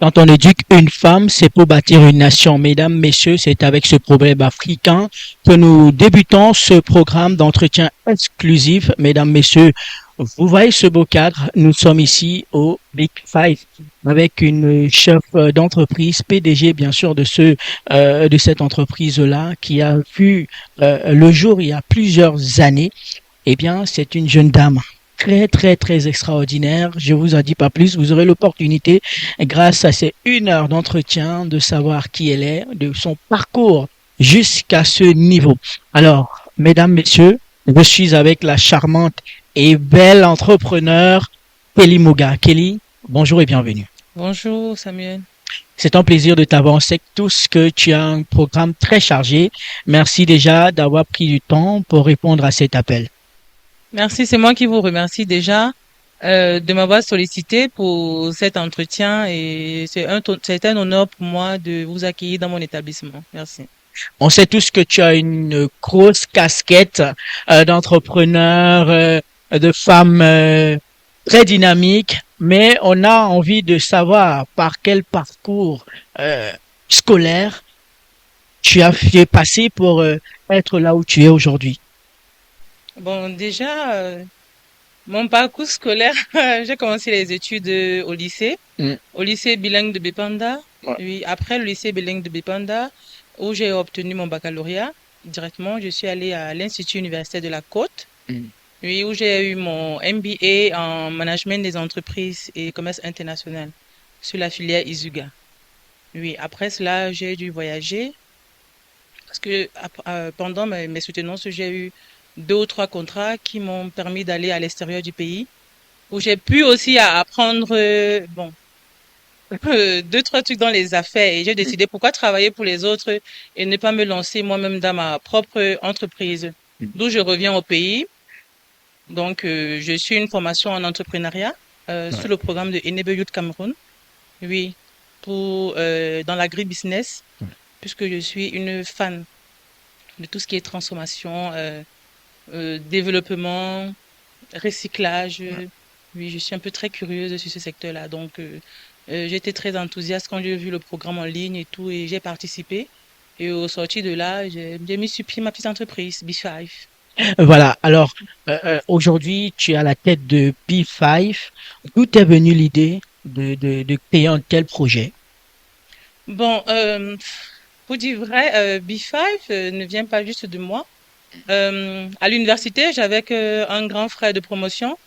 Quand on éduque une femme, c'est pour bâtir une nation. Mesdames, messieurs, c'est avec ce problème africain que nous débutons ce programme d'entretien exclusif. Mesdames, messieurs, vous voyez ce beau cadre. Nous sommes ici au Big Five avec une chef d'entreprise, PDG bien sûr de cette entreprise-là qui a vu le jour il y a plusieurs années. Eh bien, c'est une jeune dame très, très, très extraordinaire. Je vous en dis pas plus. Vous aurez l'opportunité, grâce à ces 1 heure d'entretien, de savoir qui elle est, de son parcours jusqu'à ce niveau. Alors, mesdames, messieurs, je suis avec la charmante et belle entrepreneur Kelly Moga. Kelly, bonjour et bienvenue. Bonjour Samuel. C'est un plaisir de t'avoir. On sait que tous que tu as un programme très chargé. Merci déjà d'avoir pris du temps pour répondre à cet appel. Merci, c'est moi qui vous remercie déjà de m'avoir sollicité pour cet entretien et c'est un honneur pour moi de vous accueillir dans mon établissement. Merci. On sait tous que tu as une grosse casquette d'entrepreneur, de femme très dynamique, mais on a envie de savoir par quel parcours euh, scolaire tu as fait passer pour être là où tu es aujourd'hui. Bon, déjà, mon parcours scolaire, j'ai commencé les études Mm. au lycée bilingue de Bepanda. Ouais. Oui, après le lycée bilingue de Bepanda, où j'ai obtenu mon baccalauréat, directement, je suis allée à l'Institut universitaire de la Côte. Mm. Oui, où j'ai eu mon MBA en management des entreprises et commerce international sur la filière Isuga. Oui, après cela, j'ai dû voyager parce que pendant mes soutenances, j'ai eu 2 ou 3 contrats qui m'ont permis d'aller à l'extérieur du pays, où j'ai pu aussi apprendre, bon, 2, 3 trucs dans les affaires et j'ai décidé pourquoi travailler pour les autres et ne pas me lancer moi-même dans ma propre entreprise. Mm. D'où je reviens au pays. Donc, je suis une formation en entrepreneuriat Ouais. sur le programme de Enable Youth Cameroun. Oui, pour dans l'agribusiness, puisque je suis une fan de tout ce qui est transformation, développement, recyclage. Oui, je suis un peu très curieuse sur ce secteur-là. Donc, j'étais très enthousiaste quand j'ai vu le programme en ligne et tout, et j'ai participé. Et au sorti de là, j'ai mis sur pied ma petite entreprise, B5. Voilà. Alors, aujourd'hui, tu es à la tête de P5. D'où t'est venue l'idée de créer un tel projet? Bon, pour dire vrai, B5 ne vient pas juste de moi. À l'université, j'avais un grand frère de promotion,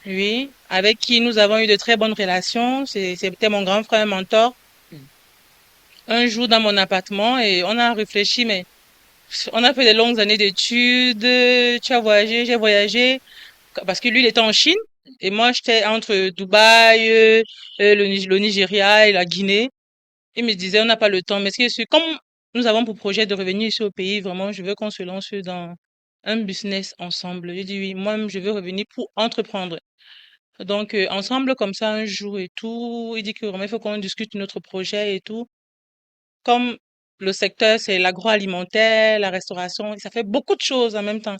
oui, avec qui nous avons eu de très bonnes relations. C'était mon grand frère, un mentor. Un jour dans mon appartement et on a réfléchi, mais on a fait des longues années d'études. Tu as voyagé, j'ai voyagé, parce que lui, il était en Chine et moi, j'étais entre Dubaï, le Nigeria et la Guinée. Il me disait, on n'a pas le temps. Mais comme nous avons pour projet de revenir ici au pays, vraiment, je veux qu'on se lance dans un business ensemble. J'ai dit oui, moi, je veux revenir pour entreprendre. Donc, ensemble, comme ça, un jour et tout, il dit que vraiment, il faut qu'on discute notre projet et tout. Comme le secteur, c'est l'agroalimentaire, la restauration, ça fait beaucoup de choses en même temps.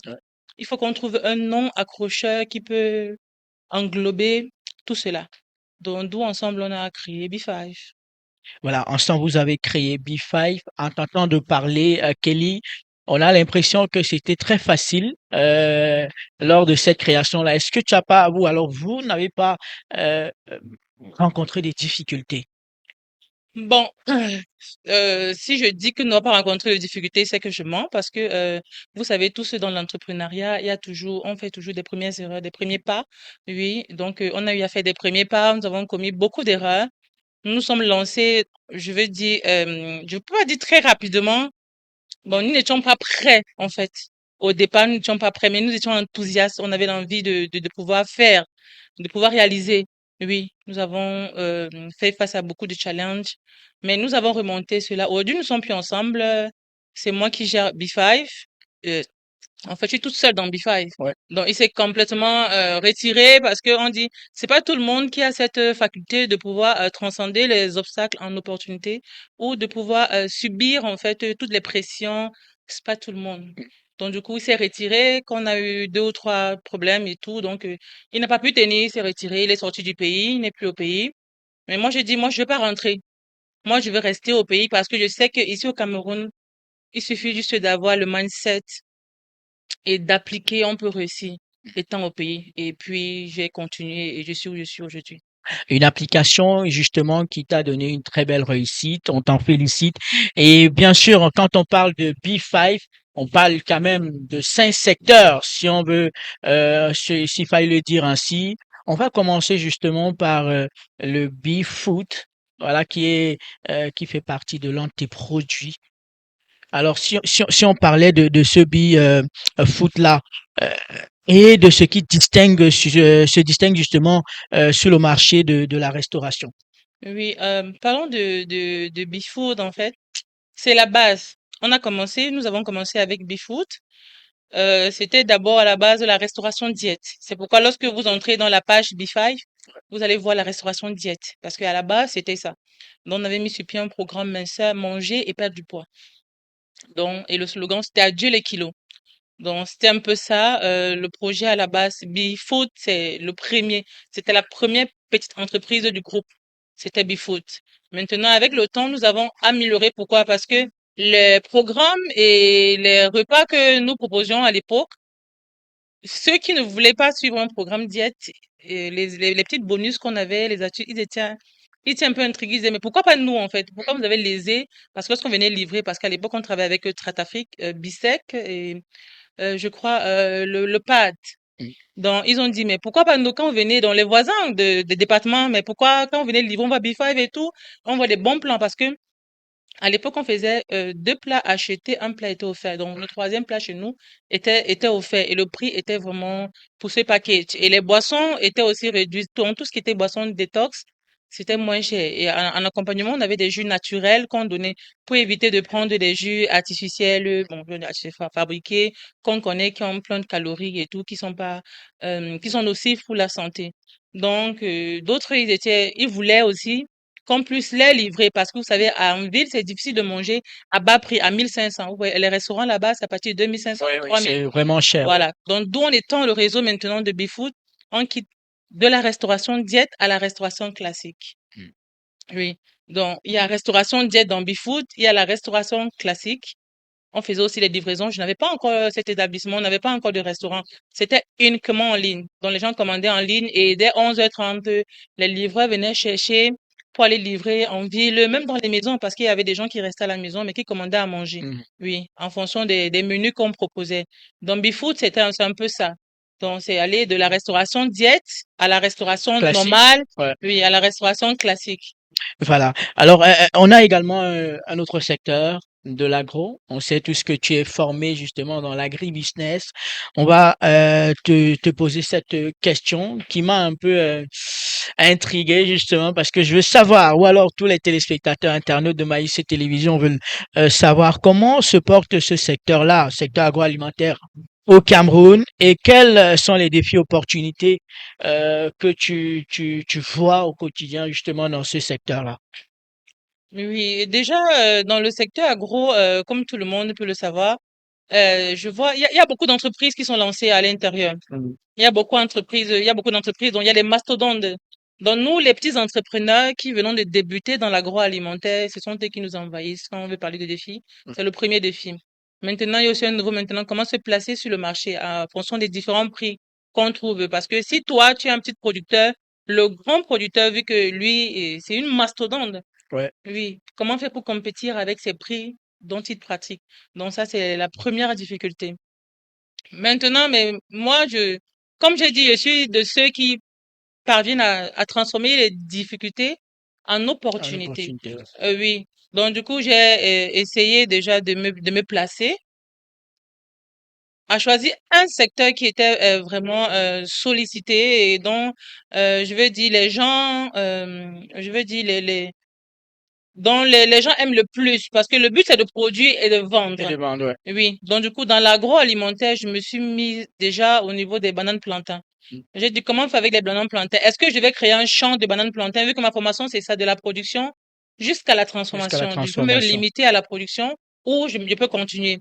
Il faut qu'on trouve un nom accrocheur qui peut englober tout cela. Donc, d'où ensemble, on a créé B5. Voilà, ensemble, vous avez créé B5. En t'entendant de parler, Kelly, on a l'impression que c'était très facile lors de cette création-là. Est-ce que tu as pas, vous, alors vous n'avez pas rencontré des difficultés? Bon, si je dis que nous n'avons pas rencontré de difficultés, c'est que je mens parce que vous savez tous dans l'entrepreneuriat, il y a toujours, on fait toujours des premières erreurs, des premiers pas. Oui, donc on a eu à faire des premiers pas, nous avons commis beaucoup d'erreurs. Nous nous sommes lancés, je veux dire, je peux pas dire très rapidement. Bon, nous n'étions pas prêts en fait. Au départ, nous n'étions pas prêts, mais nous étions enthousiastes. On avait l'envie de pouvoir faire, de pouvoir réaliser. Oui, nous avons fait face à beaucoup de challenges, mais nous avons remonté cela. Aujourd'hui, nous sommes plus ensemble. C'est moi qui gère B5. Euh, En fait, je suis toute seule dans B5. Ouais. Donc, il s'est complètement retiré parce que on dit, c'est pas tout le monde qui a cette faculté de pouvoir transcender les obstacles en opportunité ou de pouvoir subir en fait toutes les pressions. C'est pas tout le monde. Donc, du coup, il s'est retiré, qu'on a eu 2 ou 3 problèmes et tout. Donc, il n'a pas pu tenir, il s'est retiré, il est sorti du pays, il n'est plus au pays. Mais moi, j'ai dit, moi, je veux pas rentrer. Moi, je veux rester au pays parce que je sais que ici au Cameroun, il suffit juste d'avoir le mindset et d'appliquer, on peut réussir étant au pays. Et puis, j'ai continué et je suis où je suis aujourd'hui. Une application justement qui t'a donné une très belle réussite. On t'en félicite. Et bien sûr, quand on parle de B5, on parle quand même de 5 secteurs, si on veut, s'il fallait le dire ainsi. On va commencer justement par le B-Food, voilà, qui fait partie de l'un de tes produits. Alors, si on parlait de ce foot-là, euh, et de ce qui se distingue justement sur le marché de la restauration. Oui, parlons de Bifood, en fait. C'est la base. Nous avons commencé avec Bifood. C'était d'abord à la base de la restauration diète. C'est pourquoi lorsque vous entrez dans la page B5, vous allez voir la restauration diète. Parce qu'à la base, c'était ça. Donc, on avait mis sur pied un programme minceur, manger et perdre du poids. Donc, et le slogan, c'était adieu les kilos. Donc, c'était un peu ça, le projet à la base. BeFood, c'était la première petite entreprise du groupe. C'était BeFood. Maintenant, avec le temps, nous avons amélioré. Pourquoi? Parce que les programmes et les repas que nous proposions à l'époque, ceux qui ne voulaient pas suivre un programme diète, et les petits bonus qu'on avait, les astuces, ils étaient un peu intrigués. Ils disaient, mais pourquoi pas nous, en fait? Pourquoi vous avez lésé? Parce que lorsqu'on venait livrer, parce qu'à l'époque, on travaillait avec Tratafrique, Bissec et je crois, le pad. Mm. Donc, ils ont dit, mais pourquoi pas nous, quand on venait dans les voisins des départements, mais pourquoi, quand on venait livrer, on va B5 et tout, on voit des bons plans parce que, à l'époque, on faisait 2 plats achetés, un plat était offert. Donc, le troisième plat chez nous était offert et le prix était vraiment pour ce package. Et les boissons étaient aussi réduites. Tout ce qui était boisson détox, c'était moins cher. Et en accompagnement, on avait des jus naturels qu'on donnait pour éviter de prendre des jus artificiels, bon, fabriqués, qu'on connaît, qui ont plein de calories et tout, qui sont nocifs pour la santé. Donc, d'autres, ils voulaient aussi qu'on puisse les livrer parce que vous savez, en ville, c'est difficile de manger à bas prix, à 1500. Vous voyez, les restaurants là-bas, c'est à partir de 2500, Oui, oui, 3000. c'est vraiment cher. Ouais. Voilà. Donc, d'où on étend le réseau maintenant de BeFood, on quitte de la restauration diète à la restauration classique. Mm. Oui. Donc, il y a restauration diète dans BeFood, il y a la restauration classique. On faisait aussi les livraisons. Je n'avais pas encore cet établissement, on n'avait pas encore de restaurant. C'était uniquement en ligne. Donc, les gens commandaient en ligne et dès 11h30, les livreurs venaient chercher pour aller livrer en ville, même dans les maisons, parce qu'il y avait des gens qui restaient à la maison, mais qui commandaient à manger. Mhm. Oui, en fonction des menus qu'on proposait. Donc, BeFood, c'est un peu ça. Donc, c'est aller de la restauration diète à la restauration Classique. normale, Ouais. oui, à la restauration classique. Voilà. Alors, on a également un autre secteur de l'agro. On sait tous que tu es formé justement dans l'agribusiness. On va te poser cette question qui m'a un peu intrigué justement parce que je veux savoir, ou alors tous les téléspectateurs internautes de Maïs et Télévision veulent savoir comment se porte ce secteur-là, secteur agroalimentaire au Cameroun et quels sont les défis, opportunités que tu vois au quotidien justement dans ce secteur-là. Oui, et déjà, dans le secteur agro, comme tout le monde peut le savoir, je vois, il y a beaucoup d'entreprises qui sont lancées à l'intérieur. Mhm. Il y a beaucoup d'entreprises, donc il y a les mastodontes. Donc nous, les petits entrepreneurs qui venons de débuter dans l'agroalimentaire, ce sont eux qui nous envahissent quand on veut parler de défis. C'est le premier défi. Maintenant, il y a aussi un nouveau maintenant, comment se placer sur le marché en fonction des différents prix qu'on trouve. Parce que si toi, tu es un petit producteur, le grand producteur, vu que lui, c'est une mastodonte, Ouais. oui, comment faire pour compétir avec ces prix dont il pratique? Donc ça, c'est la première difficulté. Maintenant, mais moi, comme j'ai dit, je suis de ceux qui parviennent à transformer les difficultés en En opportunités. opportunité. Ouais. Oui. Donc, du coup, j'ai essayé déjà de me placer, à choisir un secteur qui était vraiment sollicité et dont, je veux dire, les gens, je veux dire, dont les gens aiment le plus parce que le but, c'est de produire et de Et vendre. de vendre, ouais. Oui, donc du coup, dans l'agroalimentaire, je me suis mise déjà au niveau des bananes plantains. Mm. J'ai dit, comment faire avec les bananes plantains? Est-ce que je vais créer un champ de bananes plantains, vu que ma formation, c'est ça, de la production jusqu'à la Jusqu'à la transformation. Je peux me transformation. limiter à la production ou je peux continuer.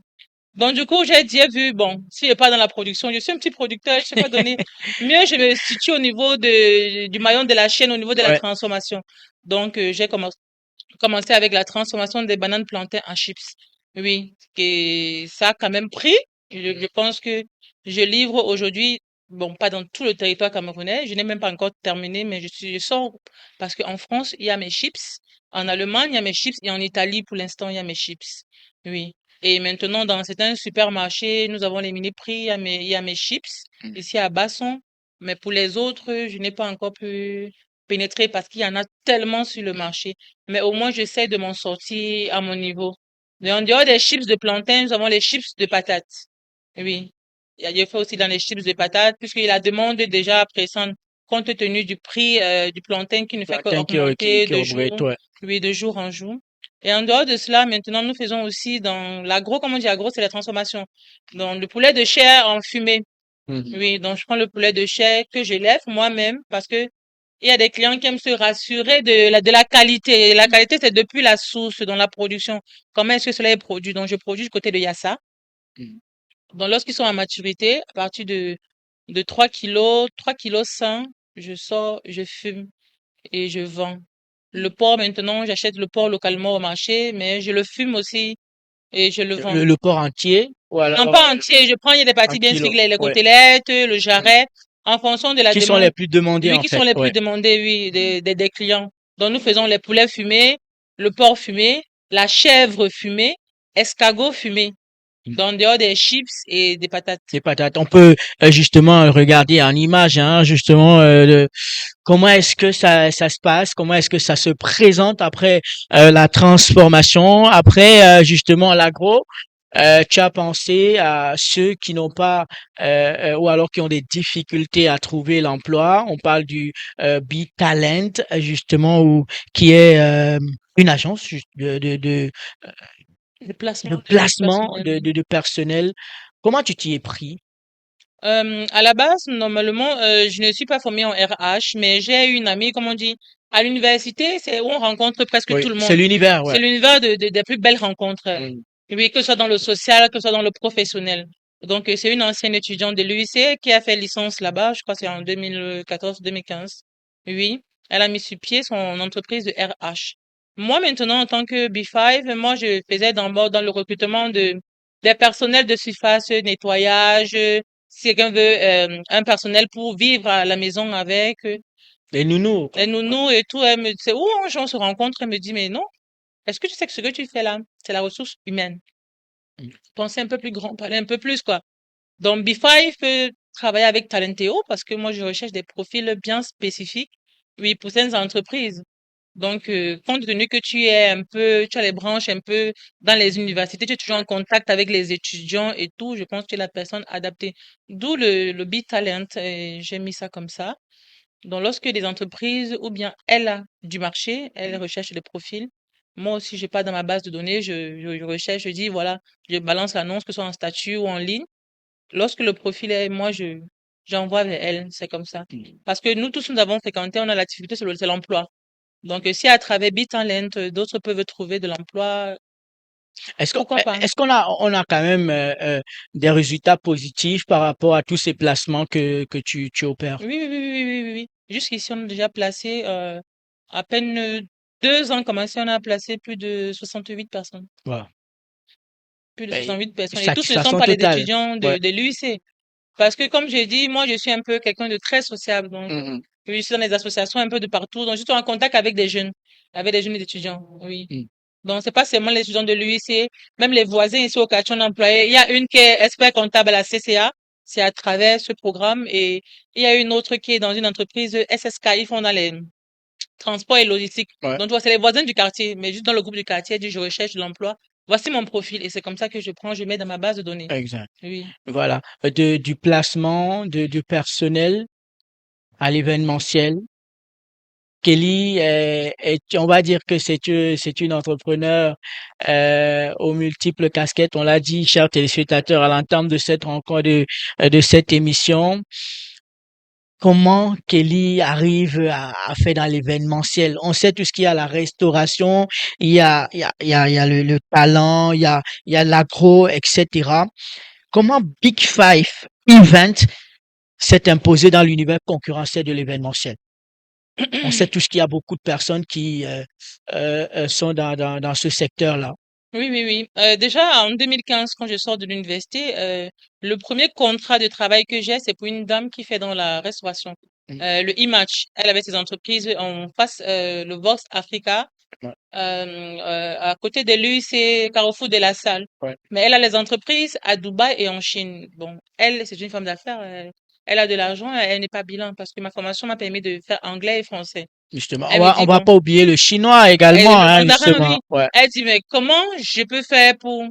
Donc du coup, j'ai vu, bon, si je suis pas dans la production, je suis un petit producteur, je sais pas donner. Mieux, je me situe au niveau du maillon de la chaîne, au niveau de la Ouais. transformation. Donc, j'ai commencé avec la transformation des bananes plantains en chips. Oui, et ça a quand même pris. Je pense que je livre aujourd'hui, bon, pas dans tout le territoire camerounais. Je n'ai même pas encore terminé, mais je sors parce qu'en France, il y a mes chips. En Allemagne, il y a mes chips. Et en Italie, pour l'instant, il y a mes chips. Oui. Et maintenant, dans certains supermarchés, nous avons les mini-prix. Il y a mes chips ici à Basson. Mais pour les autres, je n'ai pas encore pu pénétrer parce qu'il y en a tellement sur le marché. Mais au moins, j'essaie de m'en sortir à mon niveau. Mais en dehors des chips de plantain, nous avons les chips de patates. Oui. Il y a des fois aussi dans les chips de patates, puisque la demande est déjà pressante, compte tenu du prix du plantain qui ne fait Plantain qu'augmenter qui augmente, ouais. oui, de jour en jour. Et en dehors de cela, maintenant, nous faisons aussi dans l'agro, comme on dit agro, c'est la transformation. Donc, le poulet de chair en fumée. Mhm. Oui, donc je prends le poulet de chair que je lève moi-même parce que il y a des clients qui aiment se rassurer de la qualité. Et la qualité, c'est depuis la source, dans la production. Comment est-ce que cela est produit? Donc, je produis du côté de Yassa. Mhm. Donc, lorsqu'ils sont à maturité, à partir de 3 kilos 100, je sors, je fume et je vends. Le porc, maintenant, j'achète le porc localement au marché, mais je le fume aussi et je le vends. Le porc entier ou Non, alors pas entier. Je prends, il y a des un parties bien kilo, spécifiques, les ouais. côtelettes, le jarret, en fonction de la Qui sont les demande. plus demandés Oui, en qui sont fait, les plus ouais. demandés, oui, des clients. Donc, nous faisons les poulets fumés, le porc fumé, la chèvre fumée, escargot fumé. Donc, en dehors des chips et des patates. Des patates. On peut justement regarder en image, hein, justement, comment est-ce que ça se passe, comment est-ce que ça se présente après la transformation, après justement l'agro. Tu as pensé à ceux qui n'ont pas ou alors qui ont des difficultés à trouver l'emploi. On parle du B-Talent justement ou qui est une agence Le de placement de placement personnel. de personnel. Comment tu t'y es pris? À la base, normalement, je ne suis pas formée en RH, mais j'ai une amie, comme on dit, à l'université, c'est où on rencontre presque Oui, tout le c'est monde. l'univers, C'est ouais. l'univers des plus belles rencontres. Mm. Oui, que ce soit dans le social, que ce soit dans le professionnel. Donc, c'est une ancienne étudiante de l'UIC qui a fait licence là-bas, je crois que c'est en 2014-2015. Oui, elle a mis sur pied son entreprise de RH. Moi, maintenant, en tant que B5, moi, je faisais dans le recrutement des personnels de surface, nettoyage, si quelqu'un veut un personnel pour vivre à la maison avec, Les nounous, les quoi. Ouais. nounous et tout, elle me dit, où on se rencontre, elle me dit, mais non, est-ce que tu sais que ce que tu fais là, c'est la ressource humaine? Mm. Penser un peu plus grand, parler un peu plus, quoi. Donc, B5 peut travailler avec Talenteo parce que moi, je recherche des profils bien spécifiques, oui, pour certaines entreprises. Donc, compte tenu que tu as les branches un peu dans les universités, tu es toujours en contact avec les étudiants et tout, je pense que tu es la personne adaptée. D'où le B-Talent, et j'ai mis ça comme ça. Donc, lorsque des entreprises ou bien elle a du marché, elle recherche des profils. Moi aussi, j'ai pas dans ma base de données, je recherche, je dis, voilà, je balance l'annonce, que ce soit en statut ou en ligne. Lorsque le profil est, moi, j'envoie vers elle, c'est comme ça. Parce que nous tous, nous avons fréquenté, on a l'activité sur c'est l'emploi. Donc, si à travers BitTalent, d'autres peuvent trouver de l'emploi, pourquoi pas? Est-ce qu'on a quand même des résultats positifs par rapport à tous ces placements que tu opères? Oui, oui, oui, oui, oui, oui, oui. Jusqu'ici, on a déjà placé, à peine 2 ans commencé, on a placé plus de 68 personnes. Voilà. Plus de Et 68 personnes. Et tous ne sont satisfaction pas les totale. étudiants Ouais. de l'UIC. Parce que, comme j'ai dit, moi, je suis un peu quelqu'un de très sociable. Donc, Mhm. je suis dans les associations un peu de partout. Donc, je suis en contact avec des jeunes étudiants. Oui. Mm. Donc, c'est pas seulement les étudiants de l'UIC, même les voisins ici au quartier employés. Il y a une qui est expert comptable à la CCA. C'est à travers ce programme. Et il y a une autre qui est dans une entreprise SSK. Ils font dans les transports et logistique. Ouais, Donc, tu vois, c'est les voisins du quartier. Mais juste dans le groupe du quartier, elle dit, je recherche de l'emploi. Voici mon profil. Et c'est comme ça que je prends, je mets dans ma base de données. exact. Oui. Voilà. Du placement de personnel à l'événementiel. Kelly on va dire que c'est une entrepreneur aux multiples casquettes. On l'a dit, chers téléspectateurs, à l'entame de cette rencontre de cette émission. Comment Kelly arrive à faire dans l'événementiel? On sait tout ce qu'il y a, la restauration, il y a le talent, il y a l'agro, etc. Comment Big Five Event s'est imposé dans l'univers concurrentiel de l'événementiel? On sait tous qu'il y a beaucoup de personnes qui sont dans ce secteur-là. Oui, oui, oui. Déjà, en 2015, quand je sors de l'université, le premier contrat de travail que j'ai, c'est pour une dame qui fait dans la restauration. Mm. Le e-match. Elle avait ses entreprises en face, le Vox Africa. Ouais, À côté de lui, c'est Carrefour de la Salle. ouais. Mais elle a les entreprises à Dubaï et en Chine. Bon, elle, c'est une femme d'affaires. Elle a de l'argent, elle n'est pas bilingue parce que ma formation m'a permis de faire anglais et français. Justement, Elle me on dit, va bon, pas oublier le chinois et également, le hein, mandarin, justement. oui. Ouais. Elle dit, mais comment je peux faire pour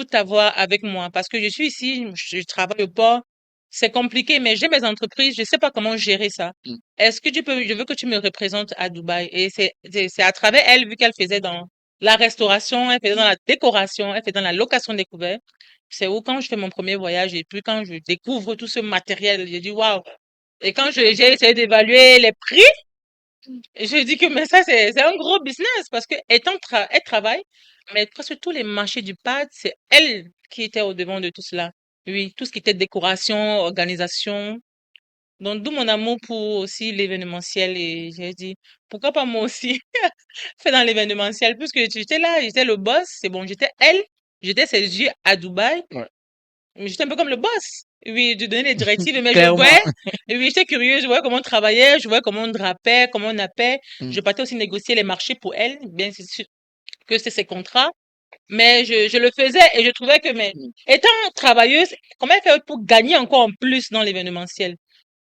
t'avoir avec moi? Parce que je suis ici, je travaille au port. C'est compliqué, mais j'ai mes entreprises, je sais pas comment gérer ça. Mm. Est-ce que je veux que tu me représentes à Dubaï. Et c'est à travers elle, vu qu'elle faisait dans la restauration, elle faisait dans la décoration, elle faisait dans la location découverte. C'est où quand je fais mon premier voyage et puis quand je découvre tout ce matériel, j'ai dit waouh. Et quand j'ai essayé d'évaluer les prix, je dis que mais ça c'est un gros business parce que elle travaille, mais presque tous les marchés du pad, c'est elle qui était au devant de tout cela. Oui, tout ce qui était décoration, organisation. Donc d'où mon amour pour aussi l'événementiel et j'ai dit pourquoi pas moi aussi faire dans l'événementiel puisque j'étais là, j'étais le boss, c'est bon, j'étais elle, j'étais ses yeux à Dubaï. Ouais. J'étais un peu comme le boss. Oui, de donner les directives, mais je Clairement. voyais, oui, j'étais curieuse, je voyais comment on travaillait, je voyais comment on drapait, comment on nappait. Mm. Je partais aussi négocier les marchés pour elle, bien c'est sûr que c'est ses contrats. Mais je le faisais et je trouvais que, mais, Mm. étant travailleuse, comment elle fait pour gagner encore en plus dans l'événementiel?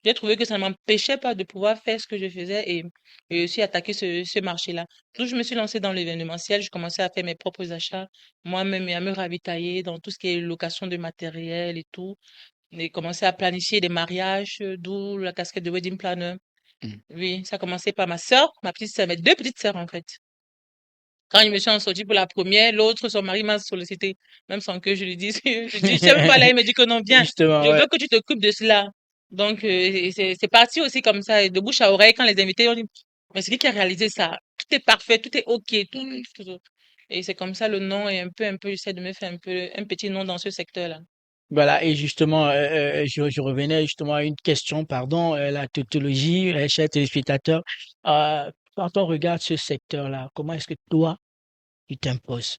J'ai trouvé que ça ne m'empêchait pas de pouvoir faire ce que je faisais et aussi attaquer ce marché-là. Donc, je me suis lancée dans l'événementiel, je commençais à faire mes propres achats, moi-même, et à me ravitailler dans tout ce qui est location de matériel et tout. J'ai commencé à planifier des mariages, d'où la casquette de wedding planner. Mm. Oui, ça a commencé par ma sœur, ma petite sœur, mes deux petites sœurs en fait. Quand je me suis en sortie pour la première, l'autre, son mari m'a sollicité, même sans que je lui dise. Je dis, je sais même pas là, il me dit que non, viens, Justement, je ouais. veux que tu t'occupes de cela. Donc, et c'est parti aussi comme ça, et de bouche à oreille, quand les invités ont dit, mais c'est qui a réalisé ça? Tout est parfait, tout est OK, tout. Et c'est comme ça le nom est un peu, j'essaie de me faire un peu, un petit nom dans ce secteur-là. Voilà, et justement, je revenais justement à une question, pardon, la tautologie, chers téléspectateurs. Quand on regarde ce secteur-là, comment est-ce que toi, tu t'imposes?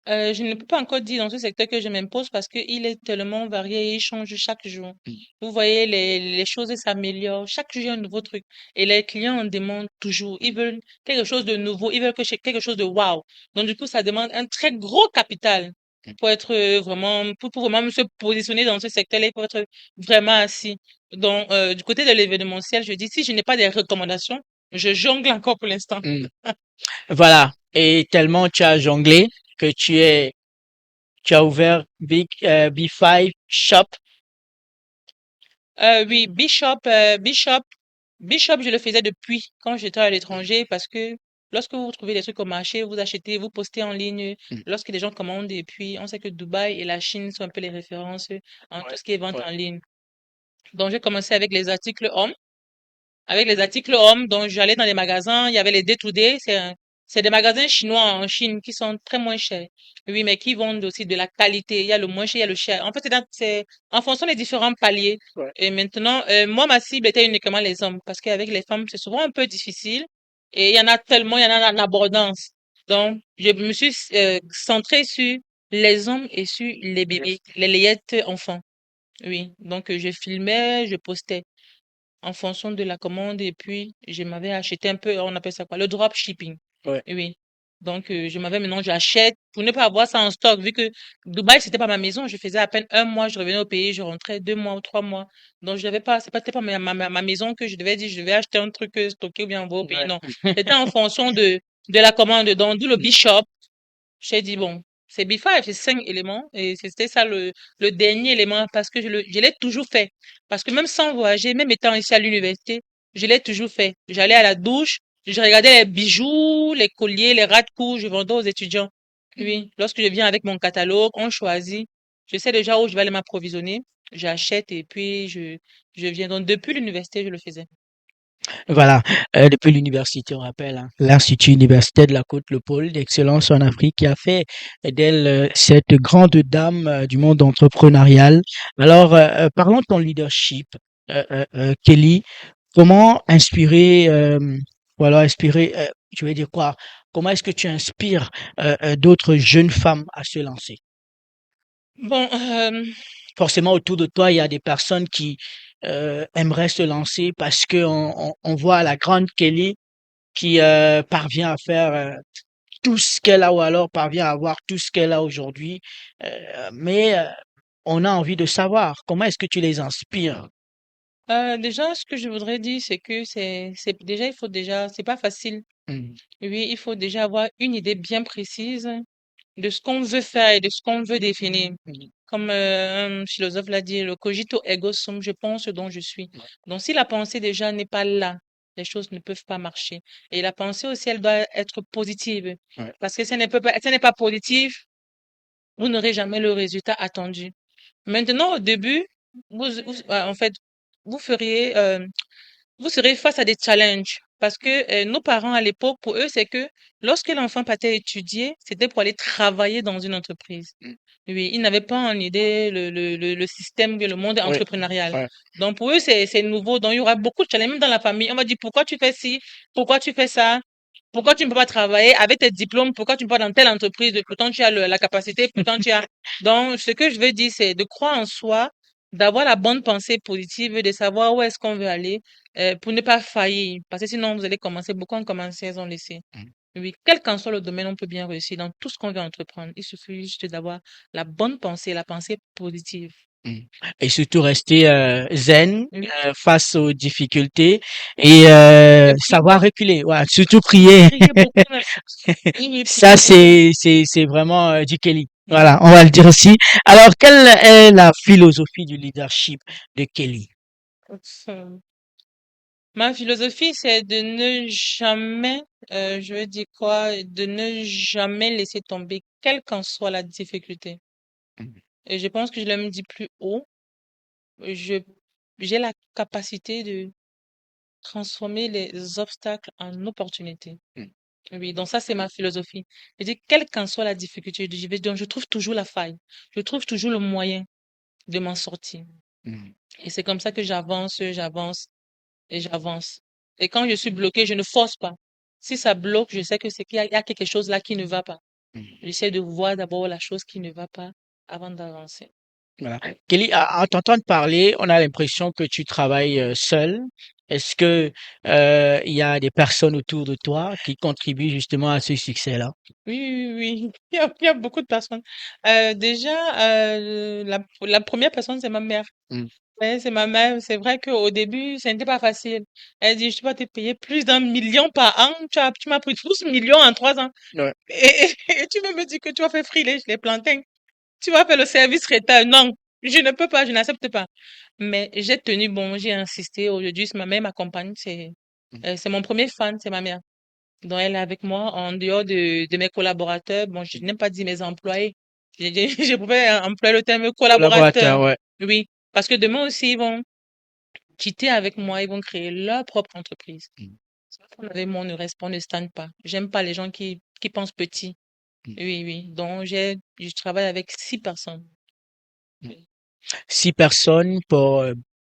Je ne peux pas encore dire dans ce secteur que je m'impose parce qu'il est tellement varié et il change chaque jour. Mm. Vous voyez, les choses s'améliorent. Chaque jour, il y a un nouveau truc. Et les clients en demandent toujours. Ils veulent quelque chose de nouveau. Ils veulent quelque chose de wow. Donc, du coup, ça demande un très gros capital pour être vraiment, pour vraiment se positionner dans ce secteur-là, pour être vraiment assis. Donc, du côté de l'événementiel, je dis, si je n'ai pas des recommandations, je jongle encore pour l'instant. Mm. Voilà. Et tellement tu as jonglé que tu as ouvert B5 Shop. Oui, Bishop, je le faisais depuis quand j'étais à l'étranger parce que lorsque vous trouvez des trucs au marché, vous achetez, vous postez en ligne, Mm. lorsque les gens commandent et puis on sait que Dubaï et la Chine sont un peu les références en tout Ouais, ce qui est vente ouais. en ligne. Donc j'ai commencé avec les articles hommes. Avec les articles hommes, donc j'allais dans les magasins, il y avait les Day-to-Day, c'est des magasins chinois en Chine qui sont très moins chers. Oui, mais qui vendent aussi de la qualité. Il y a le moins cher, il y a le cher. En fait, c'est en fonction des différents paliers. Ouais. Et maintenant, moi, ma cible était uniquement les hommes, parce qu'avec les femmes, c'est souvent un peu difficile. Et il y en a tellement, il y en a en abondance. Donc, je me suis centrée sur les hommes et sur les bébés, les layettes enfants. Oui, donc je filmais, je postais en fonction de la commande et puis je m'avais acheté un peu, on appelle ça quoi, le drop shipping. Ouais. Oui. Donc je m'avais maintenant j'achète pour ne pas avoir ça en stock vu que Dubaï c'était pas ma maison, je faisais à peine un mois, je revenais au pays, je rentrais 2 mois ou 3 mois. Donc je n'avais pas, c'était pas ma maison que je devais dire je devais acheter un truc stocké ou bien envoyer au pays. Ouais. Non, c'était en fonction de la commande. Donc d'où le Bishop. J'ai dit, bon, c'est B5, c'est 5 éléments. Et c'était ça le dernier élément parce que je l'ai toujours fait. Parce que même sans voyager, même étant ici à l'université, je l'ai toujours fait. J'allais à la douche, je regardais les bijoux, les colliers, les ras de cou, je vendais aux étudiants. Oui, lorsque je viens avec mon catalogue, on choisit. Je sais déjà où je vais aller m'approvisionner. J'achète et puis je viens. Donc, depuis l'université, je le faisais. Voilà, depuis l'université, on rappelle, hein, l'Institut universitaire de la Côte, le pôle d'excellence en Afrique, qui a fait d'elle cette grande dame du monde entrepreneurial. Alors, parlons de ton leadership, Kelly. comment inspirer, voilà, inspirer, je vais dire quoi? Comment est-ce que tu inspires d'autres jeunes femmes à se lancer? Bon, Forcément, autour de toi, il y a des personnes qui aimeraient se lancer parce que on voit la grande Kelly qui parvient à faire tout ce qu'elle a ou alors parvient à avoir tout ce qu'elle a aujourd'hui. Mais on a envie de savoir comment est-ce que tu les inspires? déjà, ce que je voudrais dire, c'est que déjà, il faut déjà, c'est pas facile. Mm, Oui, il faut déjà avoir une idée bien précise de ce qu'on veut faire et de ce qu'on veut définir. mm, Comme un philosophe l'a dit, le cogito ergo sum, je pense dont je suis. Donc, si la pensée déjà n'est pas là, les choses ne peuvent pas marcher. Et la pensée aussi, elle doit être positive. ouais. Parce que si elle n'est pas positive, vous n'aurez jamais le résultat attendu. Maintenant, au début, en fait, vous feriez, vous serez face à des challenges parce que nos parents à l'époque, pour eux, c'est que lorsque l'enfant partait étudier, c'était pour aller travailler dans une entreprise. Mm, Oui, ils n'avaient pas en idée le système, le monde ouais, entrepreneurial. ouais. Donc pour eux, c'est nouveau. Donc il y aura beaucoup de challenges, même dans la famille. On va dire, pourquoi tu fais ci? Pourquoi tu fais ça? Pourquoi tu ne peux pas travailler avec tes diplômes? Pourquoi tu ne peux pas dans telle entreprise? Pourtant, tu as la capacité, pourtant, tu as... Donc, ce que je veux dire, c'est de croire en soi, d'avoir la bonne pensée positive, de savoir où est-ce qu'on veut aller, pour ne pas faillir. Parce que sinon, vous allez commencer, beaucoup ont commencé, ils ont laissé. Mm, Oui, quel qu'en soit le domaine, on peut bien réussir dans tout ce qu'on veut entreprendre. Il suffit juste d'avoir la bonne pensée, la pensée positive. mm. Et surtout rester zen Oui. face aux difficultés et Et savoir prier, reculer. Ouais, surtout prier. prier beaucoup même. Oui, oui, Ça, prier beaucoup. c'est vraiment du Kelly. Voilà, on va le dire aussi. Alors, quelle est la philosophie du leadership de Kelly? Mm. Ma philosophie, c'est de ne jamais, je veux dire quoi, de ne jamais laisser tomber, quelle qu'en soit la difficulté. Mm, Et je pense que je l'ai même dit plus haut, je, j'ai la capacité de transformer les obstacles en opportunités. mm, Oui, donc ça, c'est ma philosophie. Je dis, quelle qu'en soit la difficulté, donc je trouve toujours la faille. Je trouve toujours le moyen de m'en sortir. mm. Et c'est comme ça que j'avance et j'avance. Et quand je suis bloquée, je ne force pas. Si ça bloque, je sais que c'est qu'il y a quelque chose là qui ne va pas. Mm. J'essaie de voir d'abord la chose qui ne va pas avant d'avancer. Voilà. Kelly, à t'entendre parler, on a l'impression que tu travailles seul. Est-ce que il y a des personnes autour de toi qui contribuent justement à ce succès-là? Oui, oui, oui, oui. Il y a beaucoup de personnes. Déjà, la première personne, c'est ma mère. Mm. Ouais, c'est ma mère. C'est vrai qu'au début, ce n'était pas facile. Elle dit, je dois te payer plus d'1 million par an. Tu m'as pris 12 millions en 3 ans. Ouais. Et tu veux me dire que tu vas faire friler les plantains. Tu vas faire le service traiteur. Non, je ne peux pas, je n'accepte pas. Mais j'ai tenu bon, j'ai insisté. Aujourd'hui, ma mère m'accompagne. Mm. C'est mon premier fan, c'est ma mère. Donc, elle est avec moi en dehors de mes collaborateurs. Bon, je n'aime pas dire mes employés. Je pouvais employer le terme collaborateur. Collaborateur, ouais. Oui, parce que demain aussi, ils vont quitter avec moi, ils vont créer leur propre entreprise. Mm. Avec moi, on ne reste pas, on ne stagne pas. J'aime pas les gens qui pensent petit. Mm. Oui, oui. Donc, je travaille avec 6 personnes. Mm. 6 personnes pour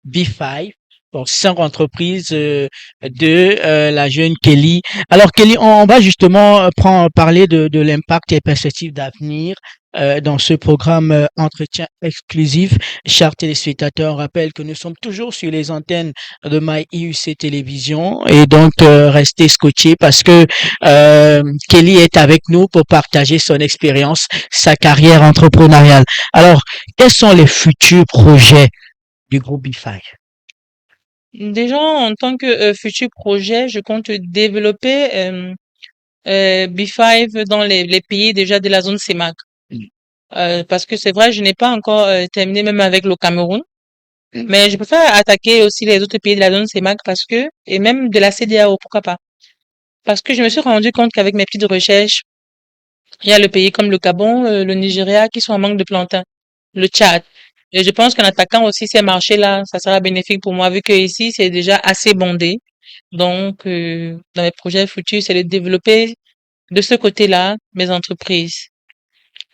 B5, pour 5 entreprises de la jeune Kelly. Alors Kelly, on va justement parler de l'impact et perspectives d'avenir dans ce programme entretien exclusif. Chers téléspectateurs, on rappelle que nous sommes toujours sur les antennes de MyIUC Télévision et donc restez scotchés parce que Kelly est avec nous pour partager son expérience, sa carrière entrepreneuriale. Alors, quels sont les futurs projets du groupe B5? Déjà, en tant que futur projet, je compte développer B5 dans les pays déjà de la zone CEMAC. Mm. Parce que c'est vrai, je n'ai pas encore terminé même avec le Cameroun. Mm. Mais je préfère attaquer aussi les autres pays de la zone CEMAC parce que, et même de la CEDEAO, pourquoi pas. Parce que je me suis rendu compte qu'avec mes petites recherches, il y a le pays comme le Gabon, le Nigeria qui sont en manque de plantain, le Tchad. Et je pense qu'en attaquant aussi ces marchés-là, ça sera bénéfique pour moi vu que ici, c'est déjà assez bondé. Donc, dans mes projets futurs, c'est de développer de ce côté-là mes entreprises.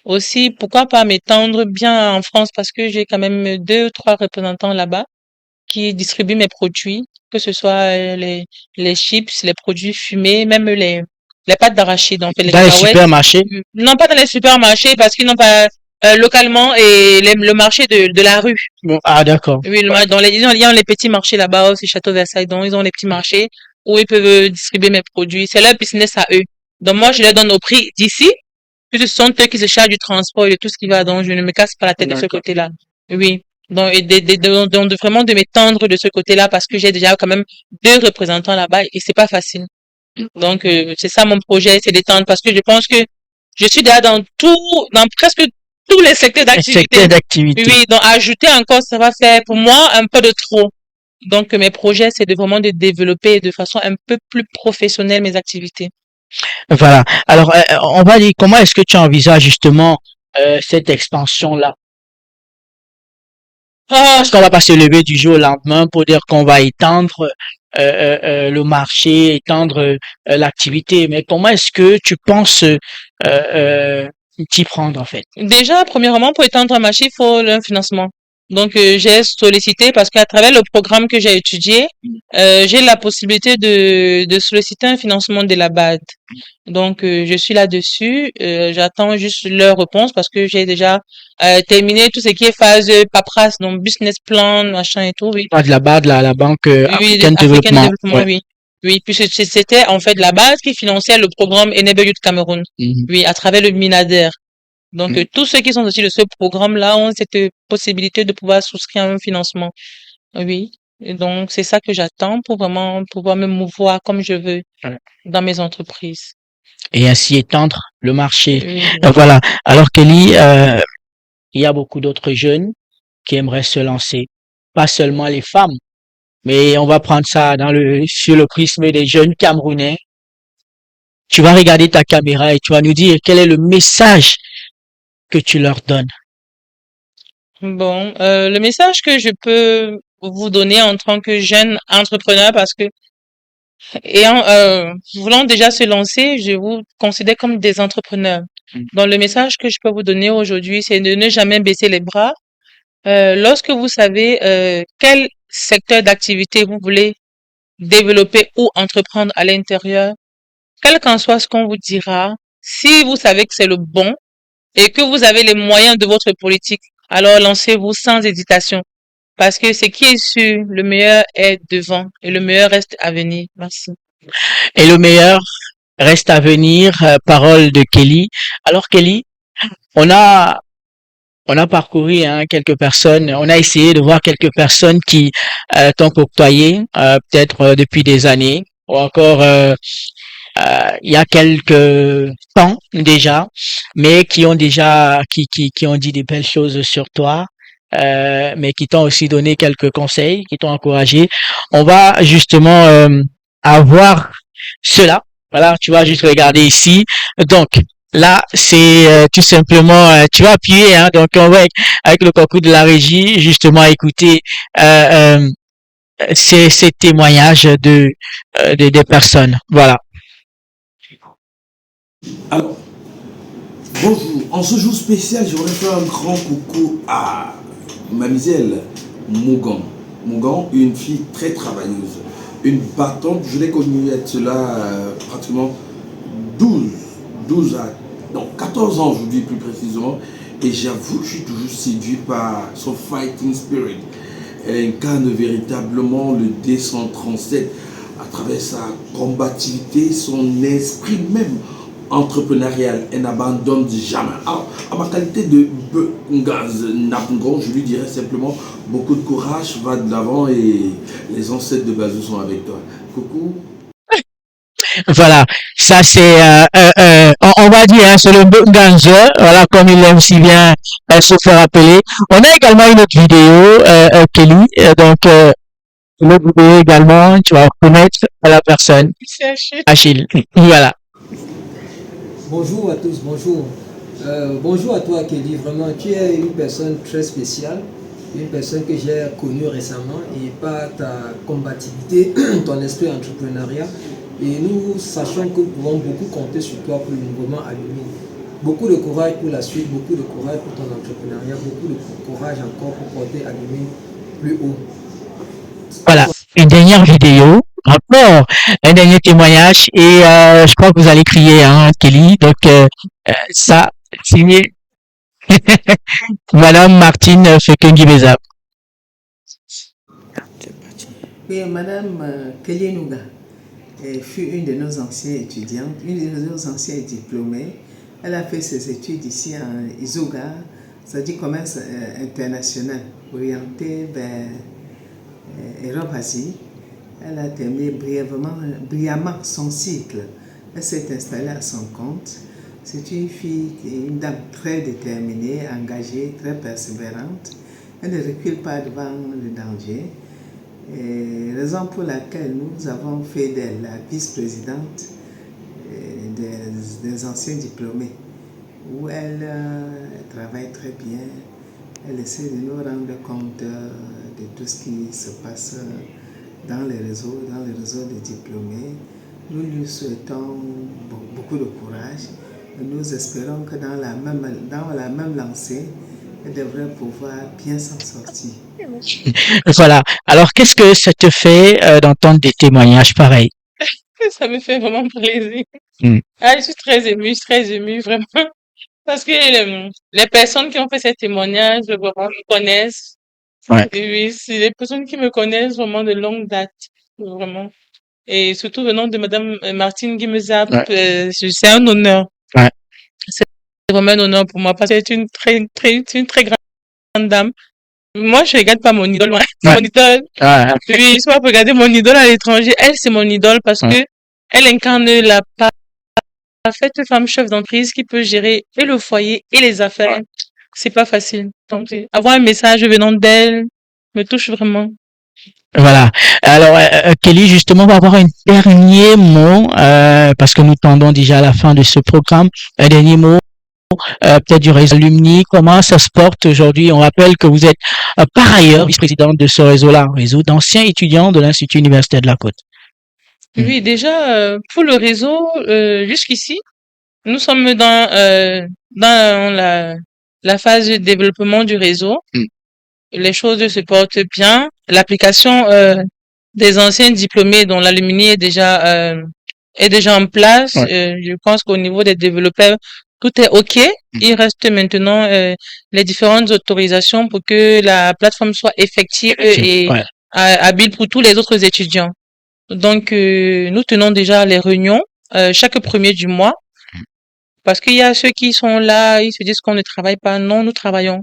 Aussi, pourquoi pas m'étendre bien en France parce que j'ai quand même 2 ou 3 représentants là-bas qui distribue mes produits, que ce soit les chips, les produits fumés, même les pâtes d'arachide, en fait, les Dans les cacahuètes. supermarchés? Non, pas dans les supermarchés parce qu'ils n'ont pas localement et le marché de la rue. Bon, ah, d'accord. Oui, ils ont les petits marchés là-bas aussi, Château Versailles, donc ils ont les petits marchés où ils peuvent distribuer mes produits. C'est leur business à eux. Donc moi, je leur donne au prix d'ici, puis ce sont eux qui se chargent du transport et de tout ce qui va, donc je ne me casse pas la tête de ce D'accord. côté-là. Oui. Donc, et vraiment de m'étendre de ce côté-là parce que j'ai déjà quand même deux représentants là-bas et c'est pas facile. Donc, c'est ça mon projet, c'est d'étendre parce que je pense que je suis déjà dans presque tous les secteurs Un secteur d'activité. d'activité. Oui, donc ajouter encore, ça va faire pour moi un peu de trop. Donc, mes projets, c'est de vraiment de développer de façon un peu plus professionnelle mes activités. Voilà. Alors, on va dire, comment est-ce que tu envisages justement cette expansion-là? Ah, Parce qu'on va pas se lever du jour au lendemain pour dire qu'on va étendre le marché, étendre l'activité. Mais comment est-ce que tu penses t'y prendre en fait? déjà, premièrement, pour étendre un marché, il faut un financement. Donc, j'ai sollicité parce qu'à travers le programme que j'ai étudié, j'ai la possibilité de solliciter un financement de la BAD. Donc, je suis là-dessus. J'attends juste leur réponse parce que j'ai déjà terminé tout ce qui est phase paperasse, donc business plan, machin et tout. Oui, Pas de là-bas, de la Banque oui, africaine de African développement. Development, Ouais. oui. Oui, puis c'était en fait la base qui finançait le programme Enable Youth Cameroun. Mhm. Oui, à travers le MINADER. Donc, tous ceux qui sont sortis de ce programme-là ont cette possibilité de pouvoir souscrire à un financement. Oui. Et donc, c'est ça que j'attends pour vraiment pouvoir me mouvoir comme je veux Ouais. dans mes entreprises. Et ainsi étendre le marché. Oui. Voilà. Alors Kelly, il y a beaucoup d'autres jeunes qui aimeraient se lancer. Pas seulement les femmes, mais on va prendre ça sur le prisme des jeunes Camerounais. Tu vas regarder ta caméra et tu vas nous dire quel est le message que tu leur donnes. Bon, le message que je peux vous donner en tant que jeune entrepreneur, parce que voulant déjà se lancer, je vous considère comme des entrepreneurs. Donc, le message que je peux vous donner aujourd'hui, c'est de ne jamais baisser les bras. Lorsque vous savez quel secteur d'activité vous voulez développer ou entreprendre à l'intérieur, quel qu'en soit ce qu'on vous dira, si vous savez que c'est le bon et que vous avez les moyens de votre politique, alors lancez-vous sans hésitation. Parce que ce qui est sûr, le meilleur est devant et le meilleur reste à venir. Merci. Et le meilleur reste à venir, parole de Kelly. Alors Kelly, on a on a parcouru quelques personnes, on a essayé de voir quelques personnes qui t'ont côtoyé peut-être depuis des années ou encore il y a quelques temps déjà, mais qui ont déjà qui ont dit des belles choses sur toi. Mais qui t'ont aussi donné quelques conseils, qui t'ont encouragé. On va justement avoir cela. Voilà, tu vas juste regarder ici. Donc, là, c'est tout simplement, tu vas appuyer, hein, donc on va avec le concours de la régie, justement écouter euh, ces témoignages des personnes. Voilà. Alors, bonjour. En ce jour spécial, j'aurais fait un grand coucou à Mademoiselle Mougan. Mougan, une fille très travailleuse, une battante. Je l'ai connue être cela pratiquement 12, 12 à non, 14 ans aujourd'hui plus précisément. Et j'avoue que je suis toujours séduit par son fighting spirit. Elle incarne véritablement le D137 à travers sa combativité, son esprit même entrepreneurial. Elle n'abandonne jamais. Alors, en ma qualité de Ngaz Napungon, je lui dirais simplement beaucoup de courage, va de l'avant et les ancêtres de Bazou sont avec toi. Coucou. Voilà, ça c'est, on va dire, hein, c'est le Bunganzer, voilà, comme il aime si bien se faire appeler. On a également une autre vidéo, Kelly, donc l'autre vidéo également, tu vas reconnaître la personne, Achille. Voilà. Bonjour à tous, bonjour. Bonjour à toi Kelly, vraiment tu es une personne très spéciale, une personne que j'ai connue récemment et par ta combativité, ton esprit entrepreneurial. Et nous sachons que nous pouvons beaucoup compter sur toi pour le mouvement Alumine. Beaucoup de courage pour la suite, beaucoup de courage pour ton entrepreneuriat, beaucoup de courage encore pour porter Alumine plus haut. Voilà, une dernière vidéo, encore un dernier témoignage et je crois que vous allez crier, hein, Kelly. Donc ça, signé Madame Martine Fekengi-Beza. Oui, Madame Kelly Nouga fut une de nos anciennes étudiantes, une de nos anciennes diplômées. Elle a fait ses études ici en Isoga, c'est-à-dire commerce international, orienté vers Europe-Asie. Elle a terminé brillamment son cycle. Elle s'est installée à son compte. C'est une fille, une dame très déterminée, engagée, très persévérante. Elle ne recule pas devant le danger. Et raison pour laquelle nous avons fait d'elle la vice-présidente des anciens diplômés, où elle travaille très bien. Elle essaie de nous rendre compte de tout ce qui se passe dans les réseaux des diplômés. Nous lui souhaitons beaucoup de courage. Et nous espérons que dans la même lancée, elle devrait pouvoir bien s'en sortir. Voilà. Alors, qu'est-ce que ça te fait d'entendre des témoignages pareils? Ça me fait vraiment plaisir. Mm. Ah, je suis très émue, vraiment. Parce que les personnes qui ont fait ces témoignages, vraiment, me connaissent. Ouais. Et oui, c'est les personnes qui me connaissent vraiment de longue date, vraiment. Et surtout venant de Madame Martine Guimezap, Ouais. c'est un honneur. Ouais. C'est vraiment un honneur pour moi parce que c'est une très grande dame. Moi, je regarde pas mon idole, moi. Ouais. Mon idole. Ouais. Oui, je peux pas regarder mon idole à l'étranger. Elle, c'est mon idole parce Ouais. que elle incarne la parfaite femme chef d'entreprise qui peut gérer et le foyer et les affaires. C'est pas facile. Donc, avoir un message venant d'elle me touche vraiment. Voilà. Alors, Kelly, justement, on va avoir un dernier mot, parce que nous tendons déjà à la fin de ce programme. Un dernier mot, peut-être du réseau Alumni. Comment ça se porte aujourd'hui? On rappelle que vous êtes par ailleurs vice-présidente de ce réseau-là, un réseau d'anciens étudiants de l'Institut universitaire de la Côte. Oui, déjà, pour le réseau, jusqu'ici, nous sommes dans la phase de développement du réseau. Les choses se portent bien. L'application des anciens diplômés dont l'alumni est déjà en place. Je pense qu'au niveau des développeurs, tout est OK. Il reste maintenant les différentes autorisations pour que la plateforme soit effective et habile pour tous les autres étudiants. Donc, nous tenons déjà les réunions chaque premier du mois. Parce qu'il y a ceux qui sont là, ils se disent qu'on ne travaille pas. Non, nous travaillons.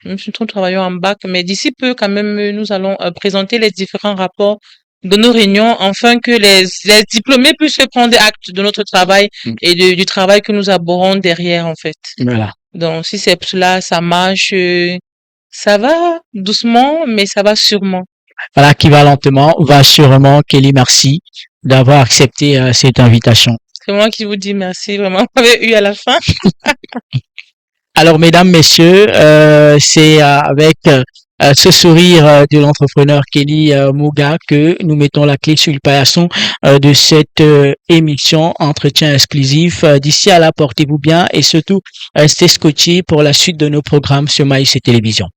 Nous travaillons en bac, mais d'ici peu, quand même, nous allons présenter les différents rapports de nos réunions, afin que les diplômés puissent prendre acte de notre travail et du travail que nous abordons derrière, en fait. Voilà. Donc, si c'est cela, ça marche, ça va doucement, mais ça va sûrement. Voilà, qui va lentement, va sûrement. Kelly, merci d'avoir accepté cette invitation. C'est moi qui vous dis merci, vraiment. Vous m'avez eu à la fin. Alors, mesdames, messieurs, c'est avec ce sourire de l'entrepreneur Kelly Mouga que nous mettons la clé sur le paillasson de cette émission Entretien exclusif. D'ici à là, portez-vous bien et surtout, restez scotchés pour la suite de nos programmes sur Maïs et Télévision.